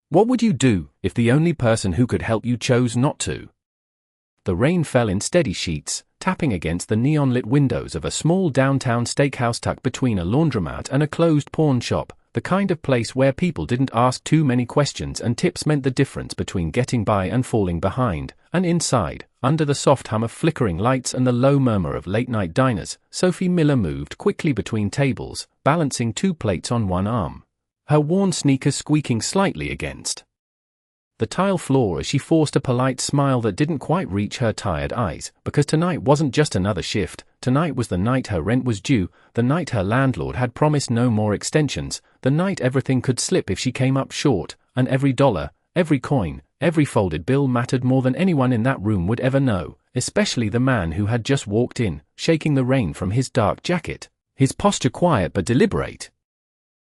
What would you do if the only person who could help you chose not to? The rain fell in steady sheets, tapping against the neon-lit windows of a small downtown steakhouse tucked between a laundromat and a closed pawn shop, the kind of place where people didn't ask too many questions and tips meant the difference between getting by and falling behind. And inside, under the soft hum of flickering lights and the low murmur of late-night diners, Sophie Miller moved quickly between tables, balancing 2 plates on one arm, her worn sneakers squeaking slightly against the tile floor as she forced a polite smile that didn't quite reach her tired eyes, because tonight wasn't just another shift. Tonight was the night her rent was due, the night her landlord had promised no more extensions, the night everything could slip if she came up short, and every dollar, every coin, every folded bill mattered more than anyone in that room would ever know, especially the man who had just walked in, shaking the rain from his dark jacket, his posture quiet but deliberate,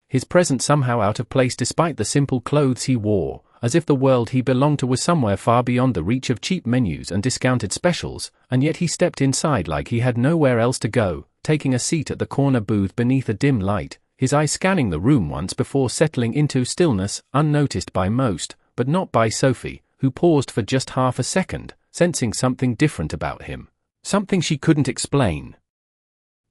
his presence somehow out of place despite the simple clothes he wore, as if the world he belonged to was somewhere far beyond the reach of cheap menus and discounted specials, and yet he stepped inside like he had nowhere else to go, taking a seat at the corner booth beneath a dim light, his eyes scanning the room once before settling into stillness, unnoticed by most, but not by Sophie, who paused for just half a second, sensing something different about him, something she couldn't explain.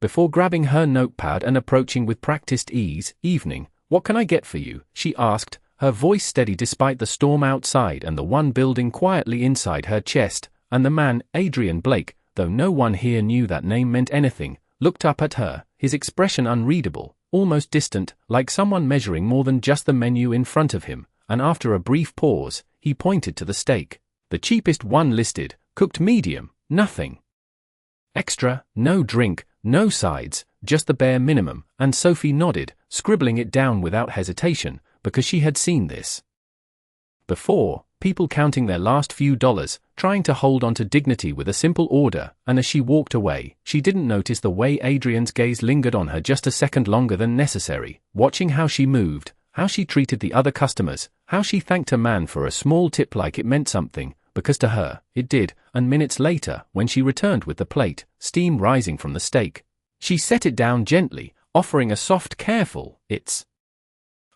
Before grabbing her notepad and approaching with practiced ease, "Evening, what can I get for you?" she asked, her voice steady despite the storm outside and the one building quietly inside her chest, and the man, Adrian Blake, though no one here knew that name meant anything, looked up at her, his expression unreadable, almost distant, like someone measuring more than just the menu in front of him, and after a brief pause, he pointed to the steak. The cheapest one listed, cooked medium, nothing extra, no drink, no sides, just the bare minimum, and Sophie nodded, scribbling it down without hesitation, because she had seen this before, people counting their last few dollars, trying to hold on to dignity with a simple order, and as she walked away, she didn't notice the way Adrian's gaze lingered on her just a second longer than necessary, watching how she moved, how she treated the other customers, how she thanked a man for a small tip like it meant something, because to her, it did, and minutes later, when she returned with the plate, steam rising from the steak, she set it down gently, offering a soft, careful, "It's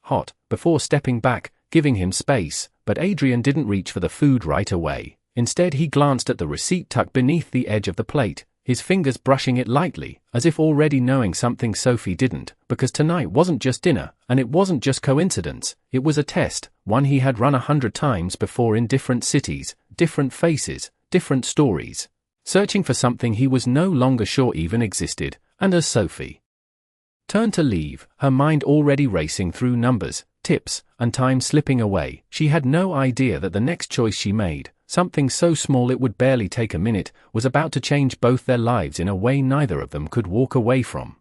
hot," before stepping back, giving him space, but Adrian didn't reach for the food right away. Instead he glanced at the receipt tucked beneath the edge of the plate, his fingers brushing it lightly, as if already knowing something Sophie didn't, because tonight wasn't just dinner, and it wasn't just coincidence, it was a test, one he had run 100 times before in different cities, different faces, different stories, searching for something he was no longer sure even existed, and as Sophie turned to leave, her mind already racing through numbers, tips, and time slipping away, she had no idea that the next choice she made, something so small it would barely take a minute, was about to change both their lives in a way neither of them could walk away from.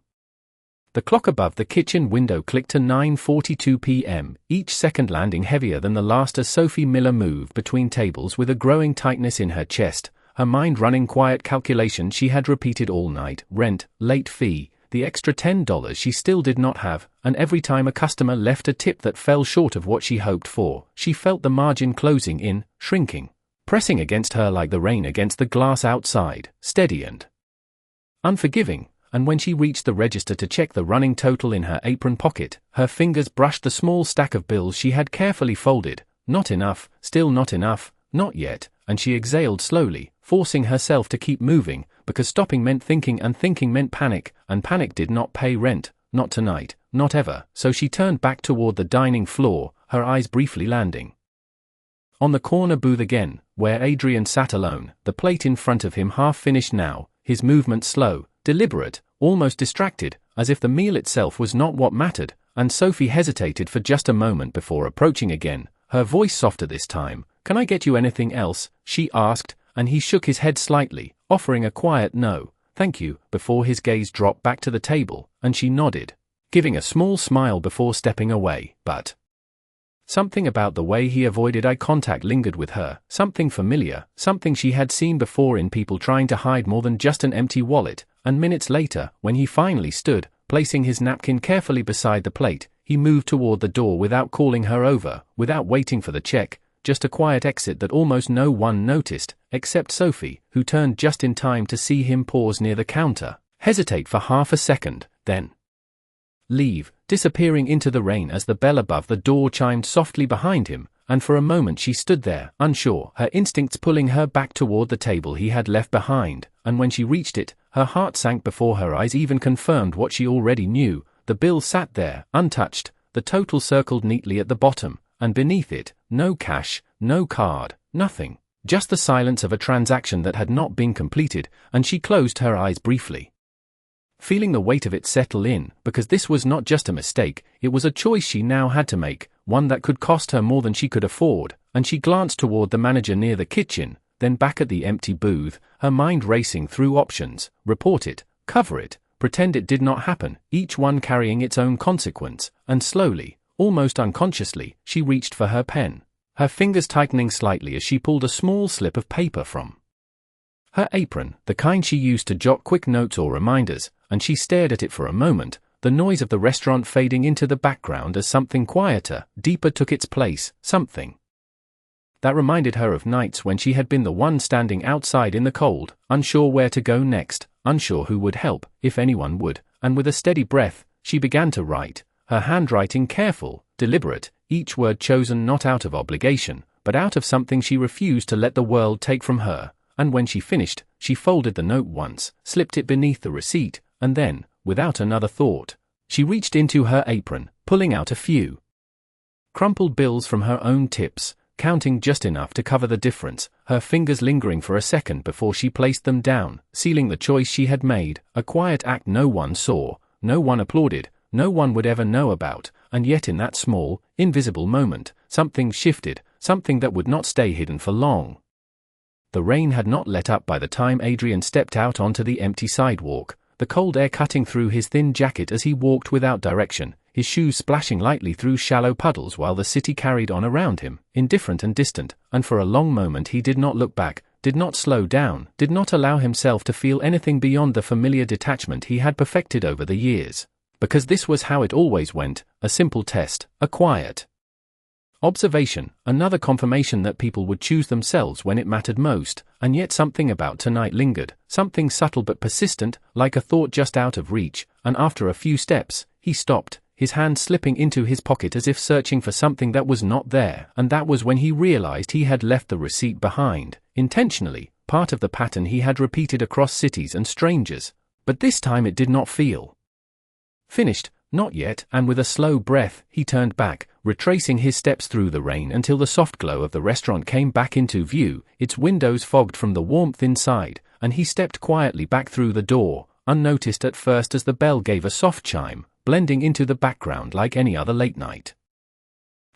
The clock above the kitchen window clicked to 9:42 p.m., each second landing heavier than the last as Sophie Miller moved between tables with a growing tightness in her chest, her mind running quiet calculations she had repeated all night: rent, late fee, the extra $10 she still did not have, and every time a customer left a tip that fell short of what she hoped for, she felt the margin closing in, shrinking, pressing against her like the rain against the glass outside, steady and unforgiving, and when she reached the register to check the running total in her apron pocket, her fingers brushed the small stack of bills she had carefully folded. Not enough, still not enough, not yet, and she exhaled slowly, forcing herself to keep moving, because stopping meant thinking and thinking meant panic, and panic did not pay rent, not tonight, not ever, so she turned back toward the dining floor, her eyes briefly landing on the corner booth again, where Adrian sat alone, the plate in front of him half finished now, his movement slow, deliberate, almost distracted, as if the meal itself was not what mattered, and Sophie hesitated for just a moment before approaching again, her voice softer this time. "Can I get you anything else?" she asked, and he shook his head slightly, offering a quiet "no, thank you," before his gaze dropped back to the table, and she nodded, giving a small smile before stepping away, but something about the way he avoided eye contact lingered with her, something familiar, something she had seen before in people trying to hide more than just an empty wallet, and minutes later, when he finally stood, placing his napkin carefully beside the plate, he moved toward the door without calling her over, without waiting for the check, just a quiet exit that almost no one noticed, except Sophie, who turned just in time to see him pause near the counter, hesitate for half a second, then leave, disappearing into the rain as the bell above the door chimed softly behind him, and for a moment she stood there, unsure, her instincts pulling her back toward the table he had left behind, and when she reached it, her heart sank before her eyes even confirmed what she already knew. The bill sat there, untouched, the total circled neatly at the bottom, and beneath it, no cash, no card, nothing. Just the silence of a transaction that had not been completed, and she closed her eyes briefly, feeling the weight of it settle in, because this was not just a mistake, it was a choice she now had to make, one that could cost her more than she could afford, and she glanced toward the manager near the kitchen, then back at the empty booth, her mind racing through options: report it, cover it, pretend it did not happen, each one carrying its own consequence, and slowly, almost unconsciously, she reached for her pen, her fingers tightening slightly as she pulled a small slip of paper from her apron, the kind she used to jot quick notes or reminders, and she stared at it for a moment, the noise of the restaurant fading into the background as something quieter, deeper took its place, something that reminded her of nights when she had been the one standing outside in the cold, unsure where to go next, unsure who would help, if anyone would, and with a steady breath, she began to write, her handwriting careful, deliberate, each word chosen not out of obligation, but out of something she refused to let the world take from her, and when she finished, she folded the note once, slipped it beneath the receipt, and then, without another thought, she reached into her apron, pulling out a few crumpled bills from her own tips, counting just enough to cover the difference, her fingers lingering for a second before she placed them down, sealing the choice she had made, a quiet act no one saw, no one applauded, no one would ever know about, and yet in that small, invisible moment, something shifted, something that would not stay hidden for long. The rain had not let up by the time Adrian stepped out onto the empty sidewalk, the cold air cutting through his thin jacket as he walked without direction, his shoes splashing lightly through shallow puddles while the city carried on around him, indifferent and distant, and for a long moment he did not look back, did not slow down, did not allow himself to feel anything beyond the familiar detachment he had perfected over the years. Because this was how it always went, a simple test, a quiet observation, another confirmation that people would choose themselves when it mattered most, and yet something about tonight lingered, something subtle but persistent, like a thought just out of reach, and after a few steps, he stopped, his hand slipping into his pocket as if searching for something that was not there, and that was when he realized he had left the receipt behind, intentionally, part of the pattern he had repeated across cities and strangers, but this time it did not feel finished. Not yet, and with a slow breath, he turned back, retracing his steps through the rain until the soft glow of the restaurant came back into view, its windows fogged from the warmth inside, and he stepped quietly back through the door, unnoticed at first as the bell gave a soft chime, blending into the background like any other late-night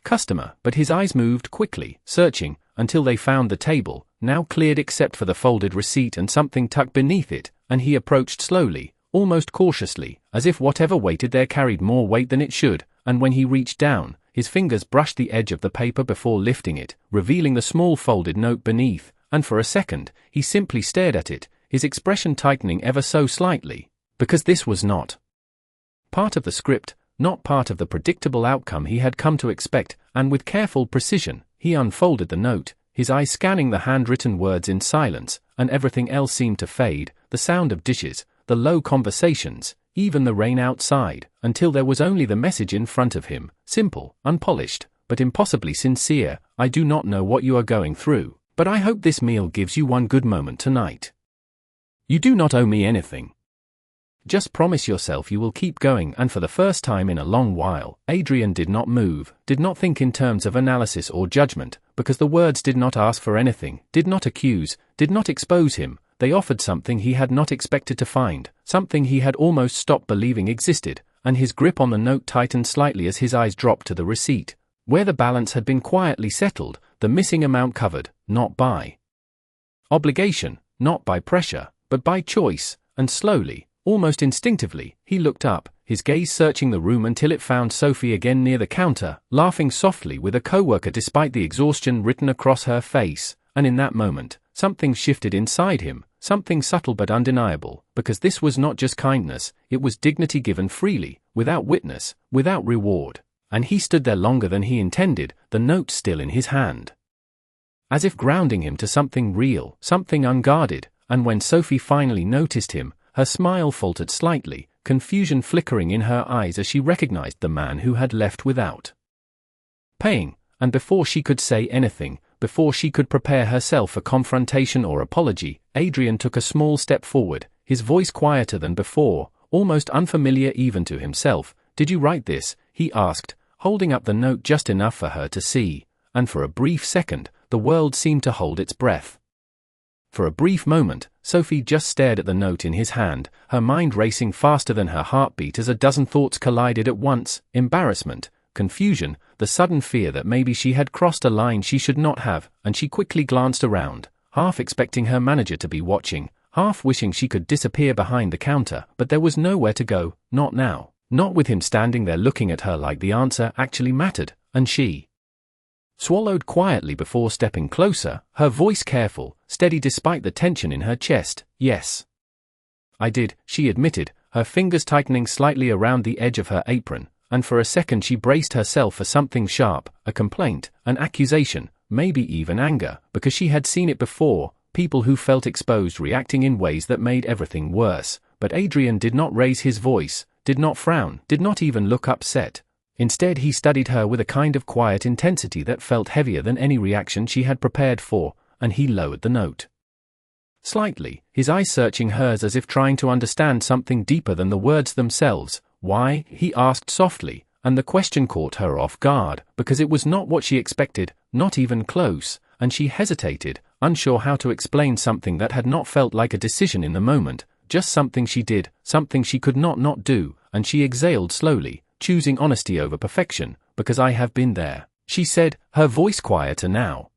customer, but his eyes moved quickly, searching, until they found the table, now cleared except for the folded receipt and something tucked beneath it, and he approached slowly, almost cautiously, as if whatever waited there carried more weight than it should, and when he reached down, his fingers brushed the edge of the paper before lifting it, revealing the small folded note beneath, and for a second, he simply stared at it, his expression tightening ever so slightly, because this was not part of the script, not part of the predictable outcome he had come to expect, and with careful precision, he unfolded the note, his eyes scanning the handwritten words in silence, and everything else seemed to fade, the sound of dishes, the low conversations, even the rain outside, until there was only the message in front of him, simple, unpolished, but impossibly sincere. I do not know what you are going through, but I hope this meal gives you one good moment tonight. You do not owe me anything. Just promise yourself you will keep going. And for the first time in a long while, Adrian did not move, did not think in terms of analysis or judgment, because the words did not ask for anything, did not accuse, did not expose him. They offered something he had not expected to find, something he had almost stopped believing existed, and his grip on the note tightened slightly as his eyes dropped to the receipt, where the balance had been quietly settled, the missing amount covered, not by obligation, not by pressure, but by choice, and slowly, almost instinctively, he looked up, his gaze searching the room until it found Sophie again near the counter, laughing softly with a coworker despite the exhaustion written across her face, and in that moment, something shifted inside him, something subtle but undeniable, because this was not just kindness, it was dignity given freely, without witness, without reward, and he stood there longer than he intended, the note still in his hand, as if grounding him to something real, something unguarded, and when Sophie finally noticed him, her smile faltered slightly, confusion flickering in her eyes as she recognized the man who had left without paying, and before she could say anything, before she could prepare herself for confrontation or apology, Adrian took a small step forward, his voice quieter than before, almost unfamiliar even to himself. "Did you write this?" he asked, holding up the note just enough for her to see, and for a brief second, the world seemed to hold its breath. For a brief moment, Sophie just stared at the note in his hand, her mind racing faster than her heartbeat as a dozen thoughts collided at once: embarrassment, confusion, the sudden fear that maybe she had crossed a line she should not have, and she quickly glanced around, half expecting her manager to be watching, half wishing she could disappear behind the counter, but there was nowhere to go, not now, not with him standing there looking at her like the answer actually mattered, and she swallowed quietly before stepping closer, her voice careful, steady despite the tension in her chest. "Yes, I did," she admitted, her fingers tightening slightly around the edge of her apron, and for a second she braced herself for something sharp, a complaint, an accusation, maybe even anger, because she had seen it before, people who felt exposed reacting in ways that made everything worse. But Adrian did not raise his voice, did not frown, did not even look upset. Instead he studied her with a kind of quiet intensity that felt heavier than any reaction she had prepared for, and he lowered the note slightly, his eyes searching hers as if trying to understand something deeper than the words themselves. "Why?" he asked softly, and the question caught her off guard, because it was not what she expected, not even close, and she hesitated, unsure how to explain something that had not felt like a decision in the moment, just something she did, something she could not do, and she exhaled slowly, choosing honesty over perfection, "Because I have been there," she said, her voice quieter now,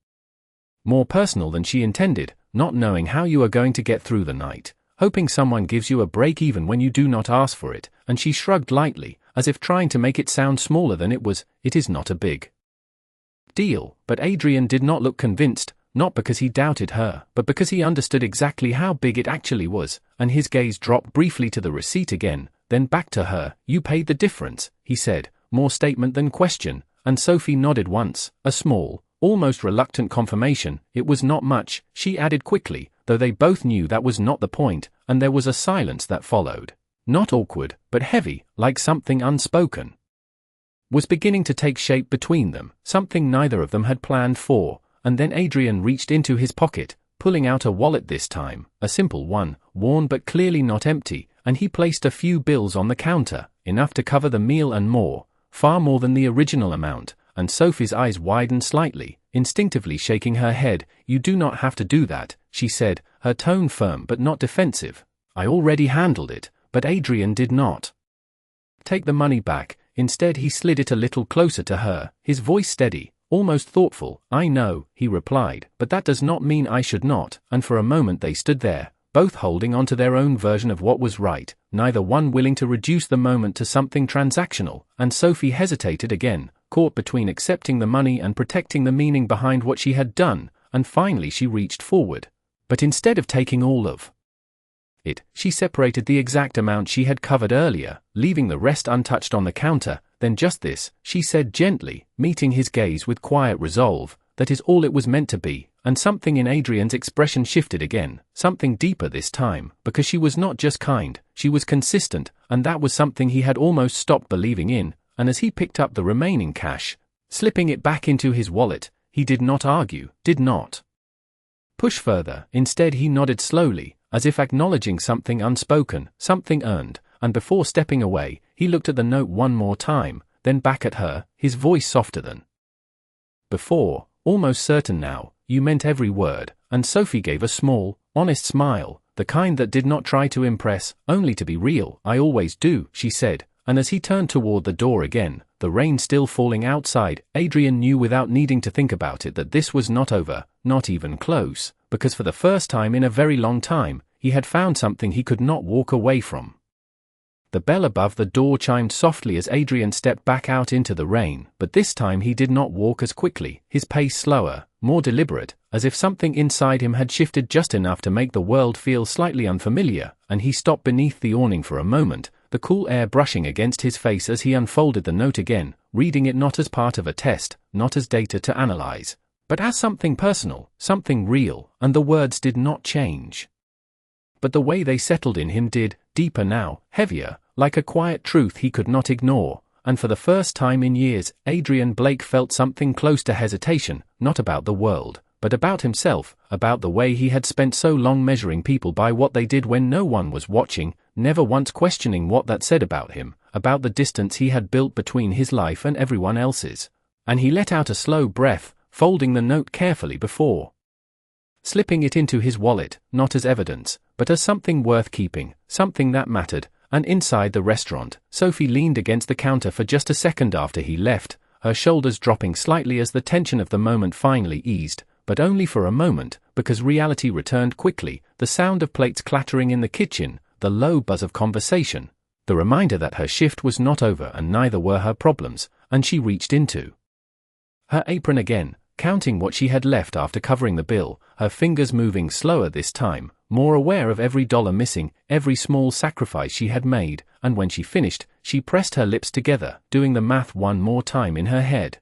more personal than she intended. "Not knowing how you are going to get through the night, hoping someone gives you a break even when you do not ask for it," and she shrugged lightly, as if trying to make it sound smaller than it was. "It is not a big deal." But Adrian did not look convinced, not because he doubted her, but because he understood exactly how big it actually was, and his gaze dropped briefly to the receipt again, then back to her. "You paid the difference," he said, more statement than question, and Sophie nodded once, a small, almost reluctant confirmation. "It was not much," she added quickly, though they both knew that was not the point, and there was a silence that followed. Not awkward, but heavy, like something unspoken was beginning to take shape between them, something neither of them had planned for, and then Adrian reached into his pocket, pulling out a wallet this time, a simple one, worn but clearly not empty, and he placed a few bills on the counter, enough to cover the meal and more, far more than the original amount, and Sophie's eyes widened slightly, instinctively shaking her head. "You do not have to do that," she said, her tone firm but not defensive. "I already handled it," but Adrian did not take the money back. Instead he slid it a little closer to her, his voice steady, almost thoughtful. "I know," he replied, "but that does not mean I should not," and for a moment they stood there, both holding on to their own version of what was right, neither one willing to reduce the moment to something transactional, and Sophie hesitated again, caught between accepting the money and protecting the meaning behind what she had done, and finally she reached forward. But instead of taking all of it, she separated the exact amount she had covered earlier, leaving the rest untouched on the counter. "Then just this," she said gently, meeting his gaze with quiet resolve. "That is all it was meant to be," and something in Adrian's expression shifted again, something deeper this time, because she was not just kind, she was consistent, and that was something he had almost stopped believing in. And as he picked up the remaining cash, slipping it back into his wallet, he did not argue, did not push further. Instead he nodded slowly, as if acknowledging something unspoken, something earned, and before stepping away, he looked at the note one more time, then back at her, his voice softer than before, almost certain now. "You meant every word," and Sophie gave a small, honest smile, the kind that did not try to impress, only to be real. "I always do," she said, and as he turned toward the door again, the rain still falling outside, Adrian knew without needing to think about it that this was not over, not even close, because for the first time in a very long time, he had found something he could not walk away from. The bell above the door chimed softly as Adrian stepped back out into the rain, but this time he did not walk as quickly, his pace slower, more deliberate, as if something inside him had shifted just enough to make the world feel slightly unfamiliar, and he stopped beneath the awning for a moment, the cool air brushing against his face as he unfolded the note again, reading it not as part of a test, not as data to analyze, but as something personal, something real, and the words did not change. But the way they settled in him did, deeper now, heavier, like a quiet truth he could not ignore, and for the first time in years, Adrian Blake felt something close to hesitation, not about the world, but about himself, about the way he had spent so long measuring people by what they did when no one was watching, never once questioning what that said about him, about the distance he had built between his life and everyone else's. And he let out a slow breath, folding the note carefully before slipping it into his wallet, not as evidence, but as something worth keeping, something that mattered. And inside the restaurant, Sophie leaned against the counter for just a second after he left, her shoulders dropping slightly as the tension of the moment finally eased, but only for a moment, because reality returned quickly, the sound of plates clattering in the kitchen, the low buzz of conversation, the reminder that her shift was not over and neither were her problems, and she reached into her apron again, counting what she had left after covering the bill, her fingers moving slower this time, more aware of every dollar missing, every small sacrifice she had made, and when she finished, she pressed her lips together, doing the math one more time in her head.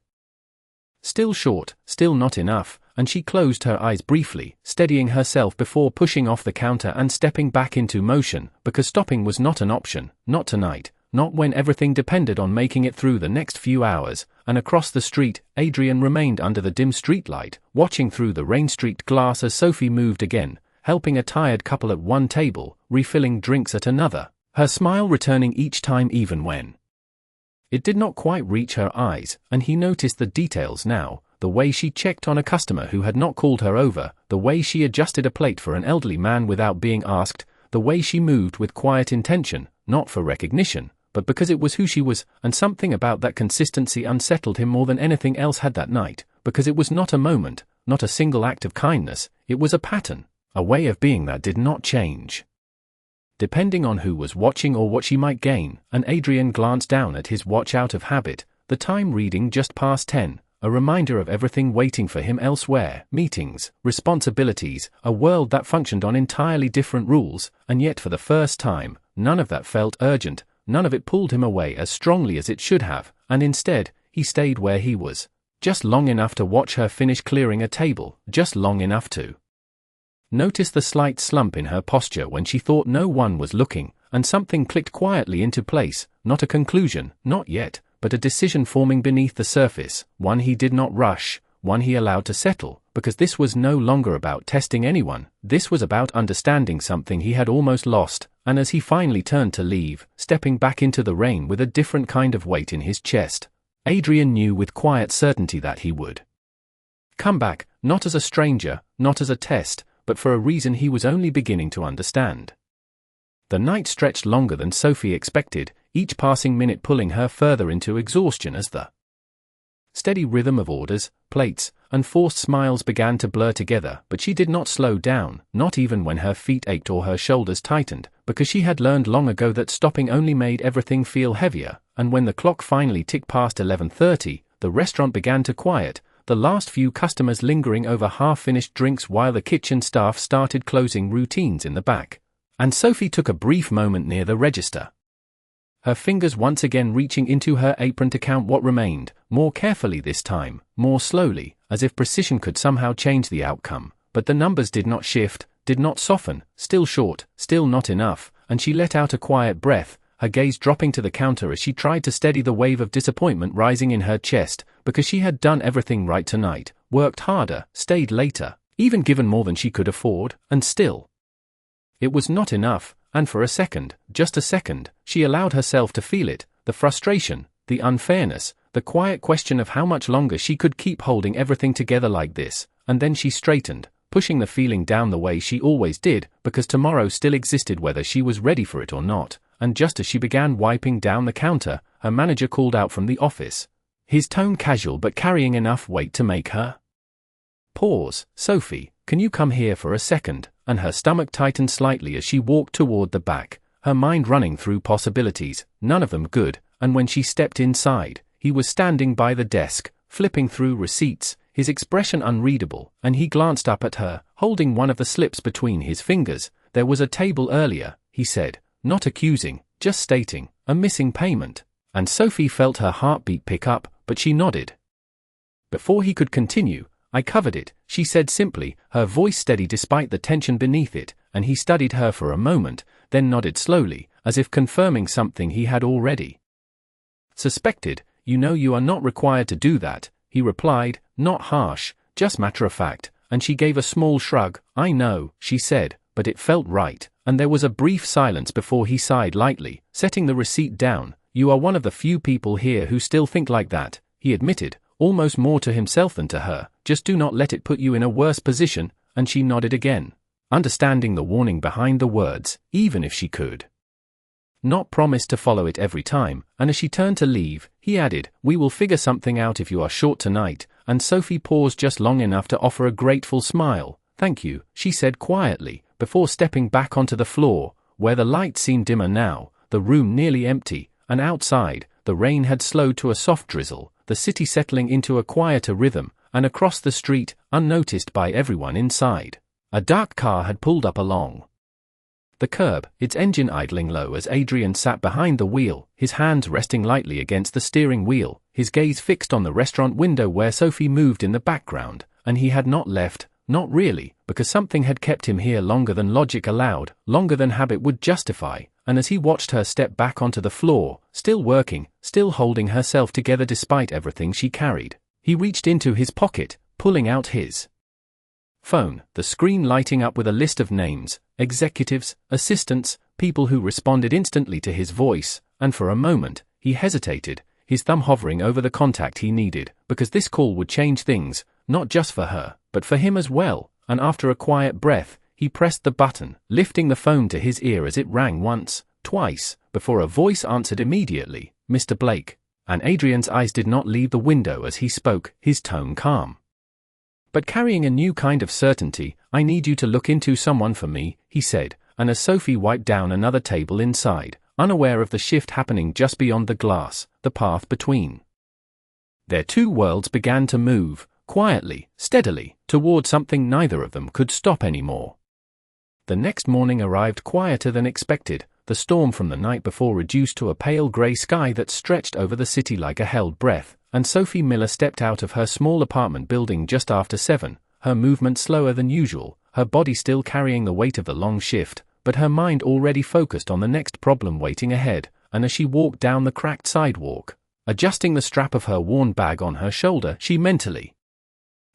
Still short, still not enough, and she closed her eyes briefly, steadying herself before pushing off the counter and stepping back into motion, because stopping was not an option, not tonight, not when everything depended on making it through the next few hours. And across the street, Adrian remained under the dim streetlight, watching through the rain-streaked glass as Sophie moved again, helping a tired couple at one table, refilling drinks at another, her smile returning each time even when it did not quite reach her eyes, and he noticed the details now, the way she checked on a customer who had not called her over, the way she adjusted a plate for an elderly man without being asked, the way she moved with quiet intention, not for recognition, but because it was who she was, and something about that consistency unsettled him more than anything else had that night, because it was not a moment, not a single act of kindness, it was a pattern, a way of being that did not change, depending on who was watching or what she might gain. And Adrian glanced down at his watch out of habit, the time reading just past 10, a reminder of everything waiting for him elsewhere, meetings, responsibilities, a world that functioned on entirely different rules, and yet for the first time, none of that felt urgent, none of it pulled him away as strongly as it should have, and instead, he stayed where he was, just long enough to watch her finish clearing a table, just long enough to notice the slight slump in her posture when she thought no one was looking, and something clicked quietly into place, not a conclusion, not yet, but a decision forming beneath the surface, one he did not rush, one he allowed to settle, because this was no longer about testing anyone, this was about understanding something he had almost lost. And as he finally turned to leave, stepping back into the rain with a different kind of weight in his chest, Adrian knew with quiet certainty that he would come back, not as a stranger, not as a test, but for a reason he was only beginning to understand. The night stretched longer than Sophie expected, each passing minute pulling her further into exhaustion as the steady rhythm of orders, plates, and forced smiles began to blur together, but she did not slow down, not even when her feet ached or her shoulders tightened, because she had learned long ago that stopping only made everything feel heavier, and when the clock finally ticked past 11:30, the restaurant began to quiet, the last few customers lingering over half-finished drinks while the kitchen staff started closing routines in the back. And Sophie took a brief moment near the register, her fingers once again reaching into her apron to count what remained, more carefully this time, more slowly, as if precision could somehow change the outcome, but the numbers did not shift, did not soften, still short, still not enough, and she let out a quiet breath, her gaze dropping to the counter as she tried to steady the wave of disappointment rising in her chest, because she had done everything right tonight, worked harder, stayed later, even given more than she could afford, and still it was not enough. And for a second, just a second, she allowed herself to feel it, the frustration, the unfairness, the quiet question of how much longer she could keep holding everything together like this, and then she straightened, pushing the feeling down the way she always did, because tomorrow still existed whether she was ready for it or not, and just as she began wiping down the counter, her manager called out from the office, his tone casual but carrying enough weight to make her pause. "Sophie, can you come here for a second?" And her stomach tightened slightly as she walked toward the back, her mind running through possibilities, none of them good, and when she stepped inside, he was standing by the desk, flipping through receipts, his expression unreadable, and he glanced up at her, holding one of the slips between his fingers. "There was a table earlier," he said, not accusing, just stating, "a missing payment." And Sophie felt her heartbeat pick up, but she nodded. Before he could continue, "I covered it," she said simply, her voice steady despite the tension beneath it, and he studied her for a moment, then nodded slowly, as if confirming something he had already suspected. You know you are not required to do that, he replied, not harsh, just matter of fact, and she gave a small shrug. I know, she said, but it felt right, and there was a brief silence before he sighed lightly, setting the receipt down. You are one of the few people here who still think like that, he admitted, almost more to himself than to her. Just do not let it put you in a worse position, and she nodded again, understanding the warning behind the words, even if she could not promise to follow it every time, and as she turned to leave, he added, we will figure something out if you are short tonight, and Sophie paused just long enough to offer a grateful smile. Thank you, she said quietly, before stepping back onto the floor, where the light seemed dimmer now, the room nearly empty, and outside, the rain had slowed to a soft drizzle, the city settling into a quieter rhythm, and across the street, unnoticed by everyone inside, a dark car had pulled up along the curb, its engine idling low as Adrian sat behind the wheel, his hands resting lightly against the steering wheel, his gaze fixed on the restaurant window where Sophie moved in the background, and he had not left, not really, because something had kept him here longer than logic allowed, longer than habit would justify, and as he watched her step back onto the floor, still working, still holding herself together despite everything she carried, he reached into his pocket, pulling out his phone, the screen lighting up with a list of names, executives, assistants, people who responded instantly to his voice, and for a moment, he hesitated, his thumb hovering over the contact he needed, because this call would change things, not just for her, but for him as well, and after a quiet breath, he pressed the button, lifting the phone to his ear as it rang once, twice, before a voice answered immediately, Mr. Blake, and Adrian's eyes did not leave the window as he spoke, his tone calm, but carrying a new kind of certainty. I need you to look into someone for me, he said, and as Sophie wiped down another table inside, unaware of the shift happening just beyond the glass, the path between their two worlds began to move, quietly, steadily, toward something neither of them could stop anymore. The next morning arrived quieter than expected, the storm from the night before reduced to a pale grey sky that stretched over the city like a held breath, and Sophie Miller stepped out of her small apartment building just after 7, her movement slower than usual, her body still carrying the weight of the long shift, but her mind already focused on the next problem waiting ahead, and as she walked down the cracked sidewalk, adjusting the strap of her worn bag on her shoulder, she mentally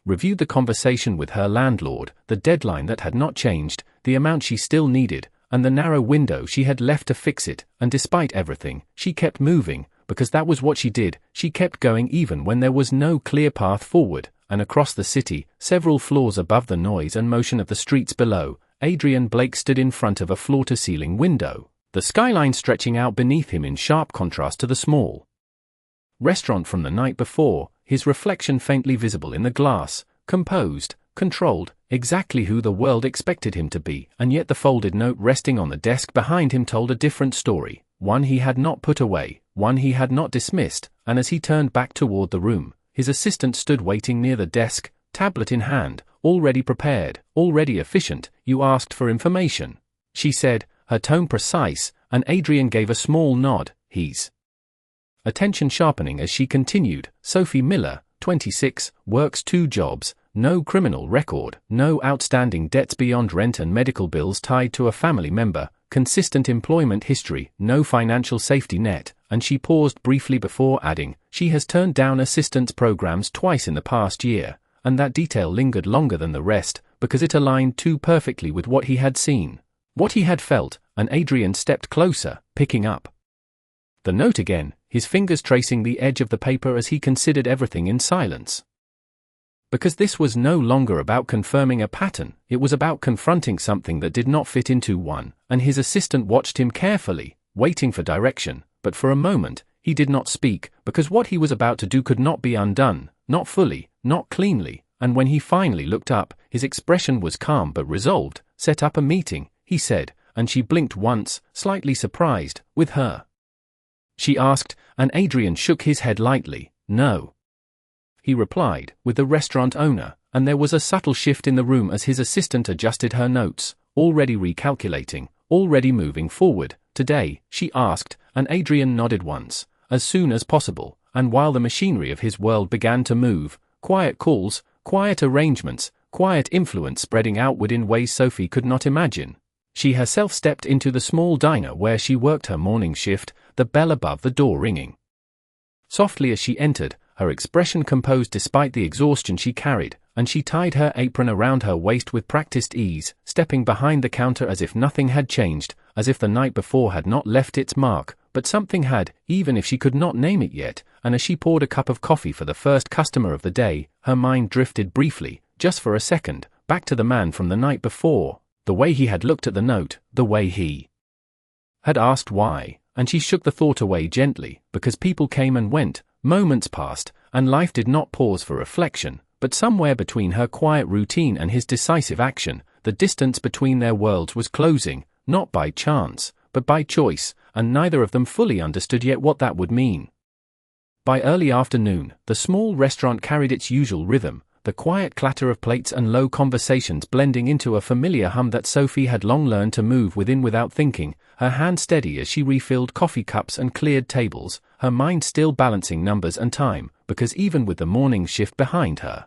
reviewed the conversation with her landlord, the deadline that had not changed, the amount she still needed, and the narrow window she had left to fix it, and despite everything, she kept moving, because that was what she did. She kept going even when there was no clear path forward, and across the city, several floors above the noise and motion of the streets below, Adrian Blake stood in front of a floor-to-ceiling window, the skyline stretching out beneath him in sharp contrast to the small restaurant from the night before, his reflection faintly visible in the glass, composed, controlled, exactly who the world expected him to be, and yet the folded note resting on the desk behind him told a different story, one he had not put away, one he had not dismissed, and as he turned back toward the room, his assistant stood waiting near the desk, tablet in hand, already prepared, already efficient. You asked for information, she said, her tone precise, and Adrian gave a small nod, his attention sharpening as she continued. Sophie Miller, 26, works 2 jobs, no criminal record, no outstanding debts beyond rent and medical bills tied to a family member, consistent employment history, no financial safety net, and she paused briefly before adding, she has turned down assistance programs twice in the past year, and that detail lingered longer than the rest, because it aligned too perfectly with what he had seen, what he had felt, and Adrian stepped closer, picking up the note again, his fingers tracing the edge of the paper as he considered everything in silence. Because this was no longer about confirming a pattern, it was about confronting something that did not fit into one, and his assistant watched him carefully, waiting for direction, but for a moment, he did not speak, because what he was about to do could not be undone, not fully, not cleanly, and when he finally looked up, his expression was calm but resolved. Set up a meeting, he said, and she blinked once, slightly surprised, with her, she asked, and Adrian shook his head lightly. No, he replied, with the restaurant owner, and there was a subtle shift in the room as his assistant adjusted her notes, already recalculating, already moving forward. Today, she asked, and Adrian nodded once, as soon as possible, and while the machinery of his world began to move, quiet calls, quiet arrangements, quiet influence spreading outward in ways Sophie could not imagine. She herself stepped into the small diner where she worked her morning shift, the bell above the door ringing. softly as she entered, her expression composed despite the exhaustion she carried, and she tied her apron around her waist with practiced ease, stepping behind the counter as if nothing had changed, as if the night before had not left its mark, but something had, even if she could not name it yet. And as she poured a cup of coffee for the first customer of the day, her mind drifted briefly, just for a second, back to the man from the night before, the way he had looked at the note, the way he had asked why, and she shook the thought away gently, because people came and went, moments passed, and life did not pause for reflection, but somewhere between her quiet routine and his decisive action, the distance between their worlds was closing, not by chance, but by choice, and neither of them fully understood yet what that would mean. By early afternoon, the small restaurant carried its usual rhythm, the quiet clatter of plates and low conversations blending into a familiar hum that Sophie had long learned to move within without thinking, her hand steady as she refilled coffee cups and cleared tables, her mind still balancing numbers and time, because even with the morning shift behind her,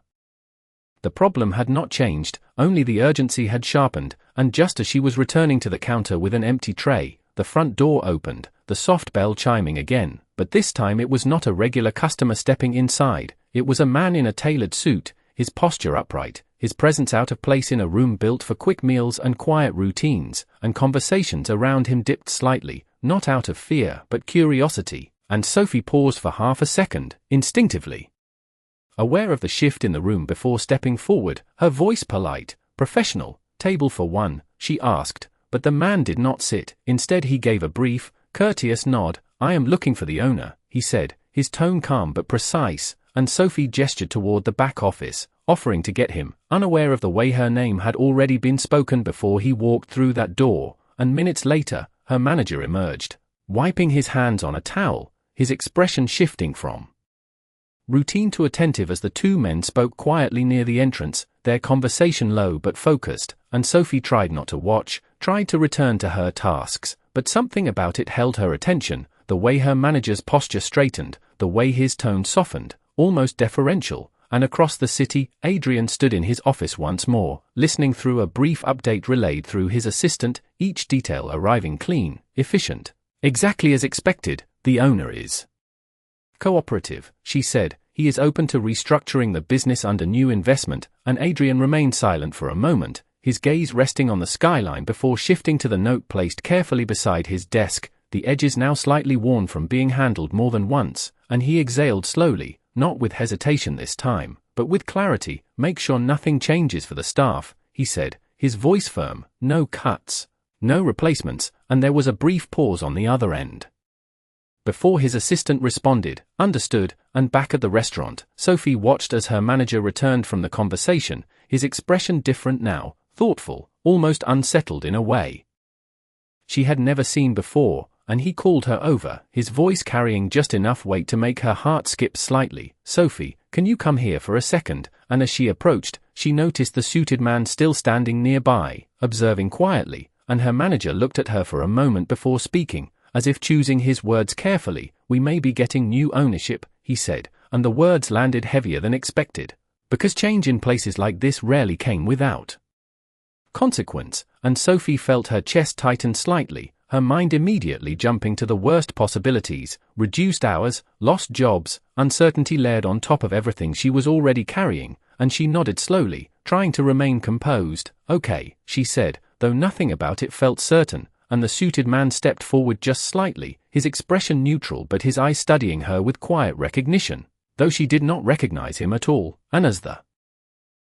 the problem had not changed, only the urgency had sharpened, and just as she was returning to the counter with an empty tray, the front door opened, the soft bell chiming again, but this time it was not a regular customer stepping inside, it was a man in a tailored suit, his posture upright, his presence out of place in a room built for quick meals and quiet routines, and conversations around him dipped slightly, not out of fear but curiosity, and Sophie paused for half a second, instinctively aware of the shift in the room before stepping forward, her voice polite, professional. "Table for one," she asked, but the man did not sit, instead he gave a brief, courteous nod. "I am looking for the owner," he said, his tone calm but precise, and Sophie gestured toward the back office, offering to get him, unaware of the way her name had already been spoken before he walked through that door, and minutes later, her manager emerged, wiping his hands on a towel, his expression shifting from routine to attentive as the two men spoke quietly near the entrance, their conversation low but focused, and Sophie tried not to watch, tried to return to her tasks, but something about it held her attention, the way her manager's posture straightened, the way his tone softened, almost deferential, and across the city, Adrian stood in his office once more, listening through a brief update relayed through his assistant, each detail arriving clean, efficient. "Exactly as expected, the owner is cooperative," she said. "He is open to restructuring the business under new investment," and Adrian remained silent for a moment, his gaze resting on the skyline before shifting to the note placed carefully beside his desk, the edges now slightly worn from being handled more than once, and he exhaled slowly, not with hesitation this time, but with clarity. "Make sure nothing changes for the staff," he said, his voice firm. "No cuts, no replacements," and there was a brief pause on the other end before his assistant responded, "Understood," and back at the restaurant, Sophie watched as her manager returned from the conversation, his expression different now, thoughtful, almost unsettled in a way she had never seen before, and he called her over, his voice carrying just enough weight to make her heart skip slightly. "Sophie, can you come here for a second?" And as she approached, she noticed the suited man still standing nearby, observing quietly, and her manager looked at her for a moment before speaking, as if choosing his words carefully. "We may be getting new ownership," he said, and the words landed heavier than expected, because change in places like this rarely came without consequence, and Sophie felt her chest tighten slightly, her mind immediately jumping to the worst possibilities: reduced hours, lost jobs, uncertainty layered on top of everything she was already carrying, and she nodded slowly, trying to remain composed. "Okay," she said, though nothing about it felt certain, and the suited man stepped forward just slightly, his expression neutral but his eyes studying her with quiet recognition, though she did not recognize him at all. And as the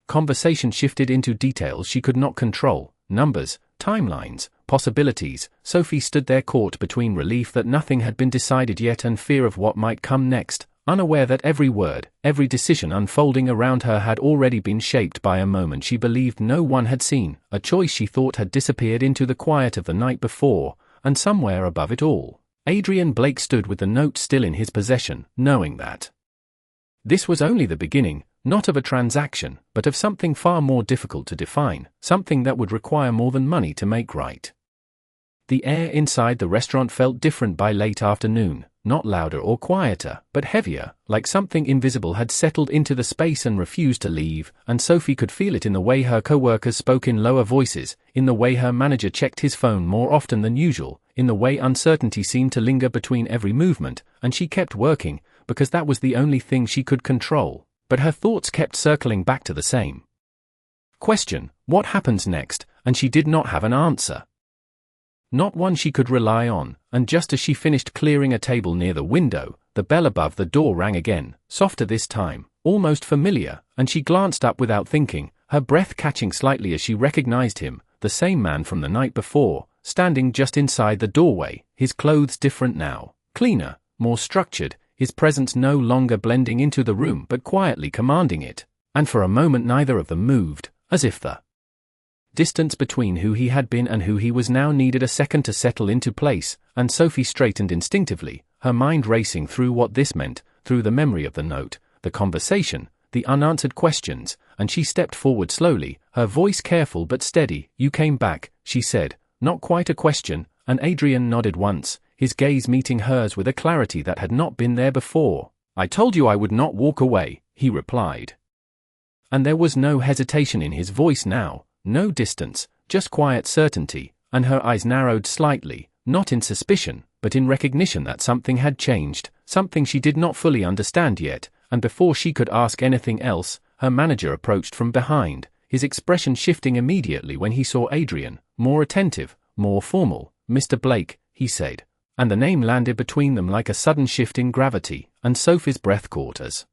conversation shifted into details she could not control, numbers, timelines, possibilities, Sophie stood there caught between relief that nothing had been decided yet and fear of what might come next, unaware that every word, every decision unfolding around her had already been shaped by a moment she believed no one had seen, a choice she thought had disappeared into the quiet of the night before, and somewhere above it all, Adrian Blake stood with the note still in his possession, knowing that this was only the beginning, not of a transaction, but of something far more difficult to define, something that would require more than money to make right. The air inside the restaurant felt different by late afternoon, not louder or quieter, but heavier, like something invisible had settled into the space and refused to leave, and Sophie could feel it in the way her co-workers spoke in lower voices, in the way her manager checked his phone more often than usual, in the way uncertainty seemed to linger between every movement, and she kept working, because that was the only thing she could control, but her thoughts kept circling back to the same question: what happens next? And she did not have an answer. Not one she could rely on, and just as she finished clearing a table near the window, the bell above the door rang again, softer this time, almost familiar, and she glanced up without thinking, her breath catching slightly as she recognized him, the same man from the night before, standing just inside the doorway, his clothes different now, cleaner, more structured, his presence no longer blending into the room but quietly commanding it, and for a moment neither of them moved, as if the distance between who he had been and who he was now needed a second to settle into place, and Sophie straightened instinctively, her mind racing through what this meant, through the memory of the note, the conversation, the unanswered questions, and she stepped forward slowly, her voice careful but steady. "You came back," she said, not quite a question, and Adrian nodded once, his gaze meeting hers with a clarity that had not been there before. "I told you I would not walk away," he replied. And there was no hesitation in his voice now, no distance, just quiet certainty, and her eyes narrowed slightly, not in suspicion, but in recognition that something had changed, something she did not fully understand yet, and before she could ask anything else, her manager approached from behind, his expression shifting immediately when he saw Adrian, more attentive, more formal. "Mr. Blake," he said, and the name landed between them like a sudden shift in gravity, and Sophie's breath caught as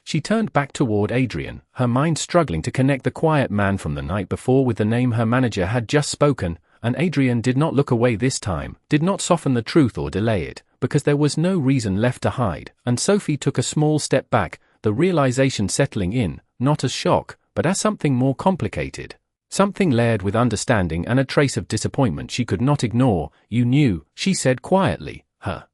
she turned back toward Adrian, her mind struggling to connect the quiet man from the night before with the name her manager had just spoken, and Adrian did not look away this time, did not soften the truth or delay it, because there was no reason left to hide, and Sophie took a small step back, the realization settling in, not as shock, but as something more complicated. Something layered with understanding and a trace of disappointment she could not ignore. "You knew," she said quietly, her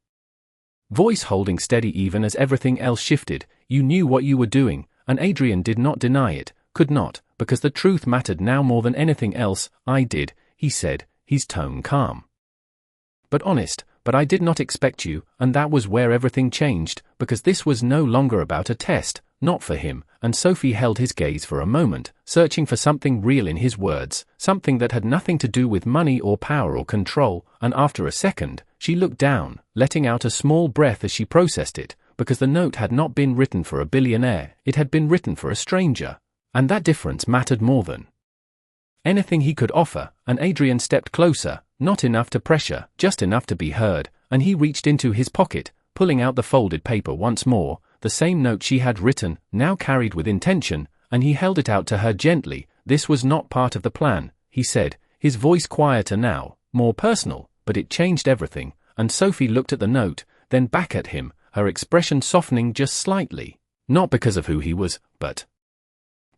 voice holding steady even as everything else shifted. "You knew what you were doing," and Adrian did not deny it, could not, because the truth mattered now more than anything else. "I did," he said, his tone calm but honest, "but I did not expect you," and that was where everything changed, because this was no longer about a test, not for him, and Sophie held his gaze for a moment, searching for something real in his words, something that had nothing to do with money or power or control, and after a second, she looked down, letting out a small breath as she processed it, because the note had not been written for a billionaire, it had been written for a stranger, and that difference mattered more than anything he could offer, and Adrian stepped closer, not enough to pressure, just enough to be heard, and he reached into his pocket, pulling out the folded paper once more, the same note she had written, now carried with intention, and he held it out to her gently. "This was not part of the plan," he said, his voice quieter now, more personal, but it changed everything, and Sophie looked at the note, then back at him, her expression softening just slightly, not because of who he was, but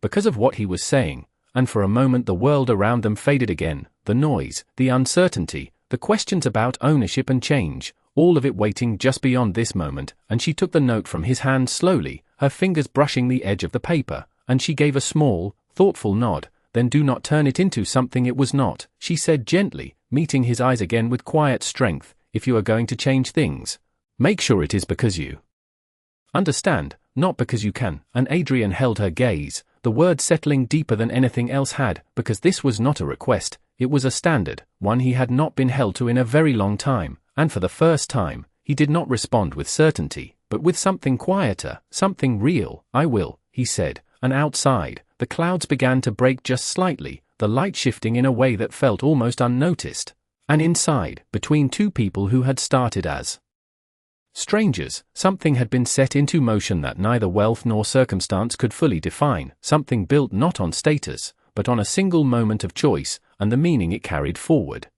because of what he was saying, and for a moment the world around them faded again, the noise, the uncertainty, the questions about ownership and change, all of it waiting just beyond this moment, and she took the note from his hand slowly, her fingers brushing the edge of the paper, and she gave a small, thoughtful nod. "Then do not turn it into something it was not," she said gently, meeting his eyes again with quiet strength. "If you are going to change things, make sure it is because you understand, not because you can," and Adrian held her gaze, the words settling deeper than anything else had, because this was not a request, it was a standard, one he had not been held to in a very long time, and for the first time, he did not respond with certainty, but with something quieter, something real. "I will," he said, and outside, the clouds began to break just slightly, the light shifting in a way that felt almost unnoticed, and inside, between two people who had started as strangers, something had been set into motion that neither wealth nor circumstance could fully define, something built not on status, but on a single moment of choice, and the meaning it carried forward.